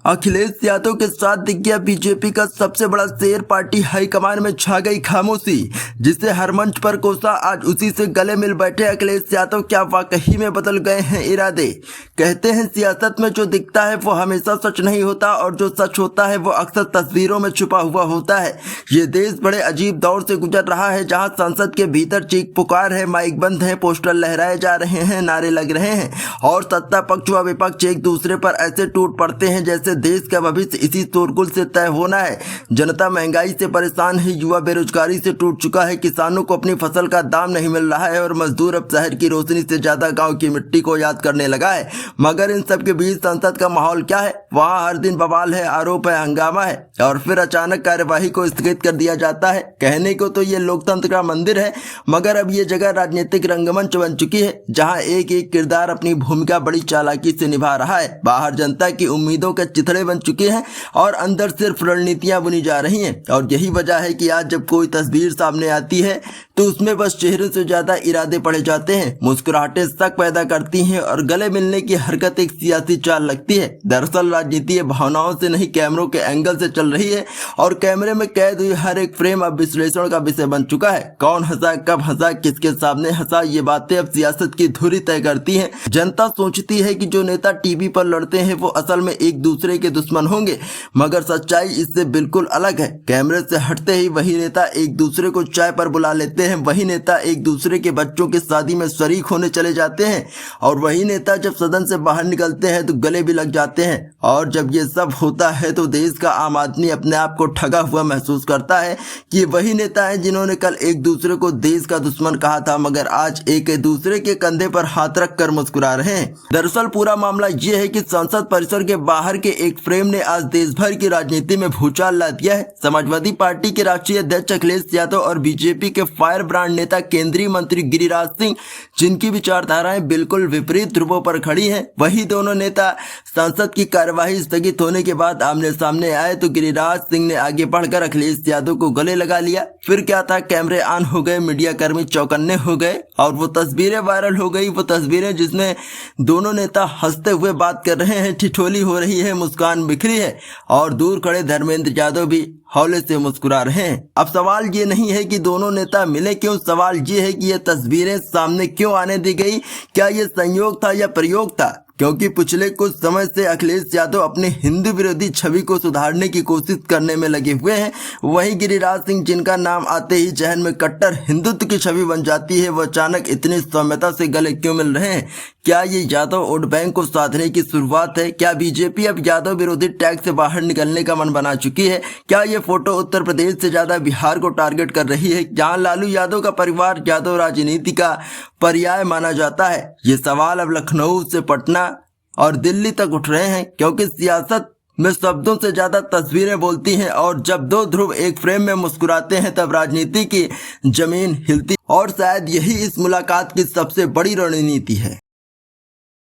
अखिलेश यादव के साथ दिख गया बीजेपी का सबसे बड़ा शेर। पार्टी हाईकमान में छा गई खामोशी, जिसे हर मंच पर कोसा। आज उसी से गले मिल बैठे अखिलेश यादव। क्या वाकई में बदल गए हैं इरादे? कहते हैं सियासत में जो दिखता है वो हमेशा सच नहीं होता, और जो सच होता है वो अक्सर तस्वीरों में छुपा हुआ होता है। ये देश बड़े अजीब दौर से गुजर रहा है, जहां संसद के भीतर चीख पुकार है, माइक बंद है, पोस्टर लहराए जा रहे हैं, नारे लग रहे हैं, और सत्ता पक्ष व विपक्ष एक दूसरे पर ऐसे टूट पड़ते हैं जैसे देश का भविष्य इसी शोरगुल से तय होना है। जनता महंगाई से परेशान है, युवा बेरोजगारी से टूट चुका है, किसानों को अपनी फसल का दाम नहीं मिल रहा है, और मजदूर अब शहर की रोशनी से ज्यादा गांव की मिट्टी को याद करने लगा है। मगर इन सब के बीच संसद का माहौल क्या है? वहां हर दिन बवाल है, आरोप है, हंगामा है, और फिर अचानक कार्यवाही को स्थगित कर दिया जाता है। कहने को तो ये लोकतंत्र का मंदिर है, मगर अब ये जगह राजनीतिक रंगमंच बन चुकी है, जहां एक एक किरदार अपनी भूमिका बड़ी चालाकी से निभा रहा है। बाहर जनता की उम्मीदों के चिथड़े बन चुके हैं, और अंदर सिर्फ रणनीतियां बुनी जा रही हैं। और यही वजह है कि आज जब कोई तस्वीर सामने आती है तो उसमें बस चेहरे से ज्यादा इरादे पढ़े जाते हैं। मुस्कुराहटें शक पैदा करती हैं, और गले मिलने की हरकत एक सियासी चाल लगती है। दरअसल राजनीति भावनाओं से नहीं, कैमरों के एंगल से चल रही है, और कैमरे में कैद हुई हर एक फ्रेम अब विश्लेषण का विषय बन चुका है। कौन हंसा, कब हंसा, किसके सामने हंसा, ये बातें अब सियासत की धुरी तय करती हैं। जनता सोचती है कि जो नेता टीवी पर लड़ते हैं वो असल में एक दूसरे के दुश्मन होंगे, मगर सच्चाई इससे बिल्कुल अलग है। कैमरे से हटते ही वही नेता एक दूसरे को चाय पर बुला लेते हैं, वही नेता एक दूसरे के बच्चों की शादी में शरीक होने चले जाते हैं, और वही नेता जब सदन से बाहर निकलते हैं तो गले भी लग जाते हैं। और जब ये सब होता है तो देश का आम आदमी अपने आप को ठगा हुआ महसूस करता है कि वही नेता है जिन्होंने कल एक दूसरे को देश का दुश्मन कहा था, मगर आज एक दूसरे के कंधे पर हाथ रख कर मुस्कुरा रहे हैं। दरअसल पूरा मामला ये है कि संसद परिसर के बाहर के एक फ्रेम ने आज देश भर की राजनीति में भूचाल ला दिया है। समाजवादी पार्टी के राष्ट्रीय अध्यक्ष अखिलेश यादव और बीजेपी के फायर ब्रांड नेता केंद्रीय मंत्री गिरिराज सिंह, जिनकी विचारधाराएं बिल्कुल विपरीत ध्रुवों पर खड़ी हैं, वही दोनों नेता संसद की कार्यवाही स्थगित होने के बाद आमने सामने आए तो गिरिराज सिंह ने आगे बढ़कर अखिलेश यादव को गले लगा लिया। फिर क्या था, कैमरे ऑन हो गए, मीडिया कर्मी चौकन्ने हो गए, और वो तस्वीरें वायरल हो गई। वो तस्वीरें जिसमें दोनों नेता हंसते हुए बात कर रहे हैं, ठिठोली हो रही है, मुस्कान बिखरी है, और दूर खड़े धर्मेंद्र यादव भी हौले से मुस्कुरा रहे हैं। अब सवाल ये नहीं है कि दोनों नेता मिले क्यों, सवाल ये है कि ये तस्वीरें सामने क्यों आने दी गई। क्या ये संयोग था या प्रयोग था? क्योंकि पिछले कुछ समय से अखिलेश यादव अपने हिंदू विरोधी छवि को सुधारने की कोशिश करने में लगे हुए हैं। वहीं गिरिराज सिंह, जिनका नाम आते ही जहन में कट्टर हिंदुत्व की छवि बन जाती है, वो अचानक इतनी सौम्यता से गले क्यों मिल रहे हैं? क्या ये यादव वोट बैंक को साधने की शुरुआत है? क्या बीजेपी अब यादव विरोधी टैग से बाहर निकलने का मन बना चुकी है? क्या ये फोटो उत्तर प्रदेश से ज्यादा बिहार को टारगेट कर रही है, जहां लालू यादव का परिवार यादव राजनीति का पर्याय माना जाता है? ये सवाल अब लखनऊ से पटना और दिल्ली तक उठ रहे हैं, क्योंकि सियासत में शब्दों से ज्यादा तस्वीरें बोलती हैं, और जब दो ध्रुव एक फ्रेम में मुस्कुराते हैं तब राजनीति की जमीन हिलती, और शायद यही इस मुलाकात की सबसे बड़ी रणनीति है।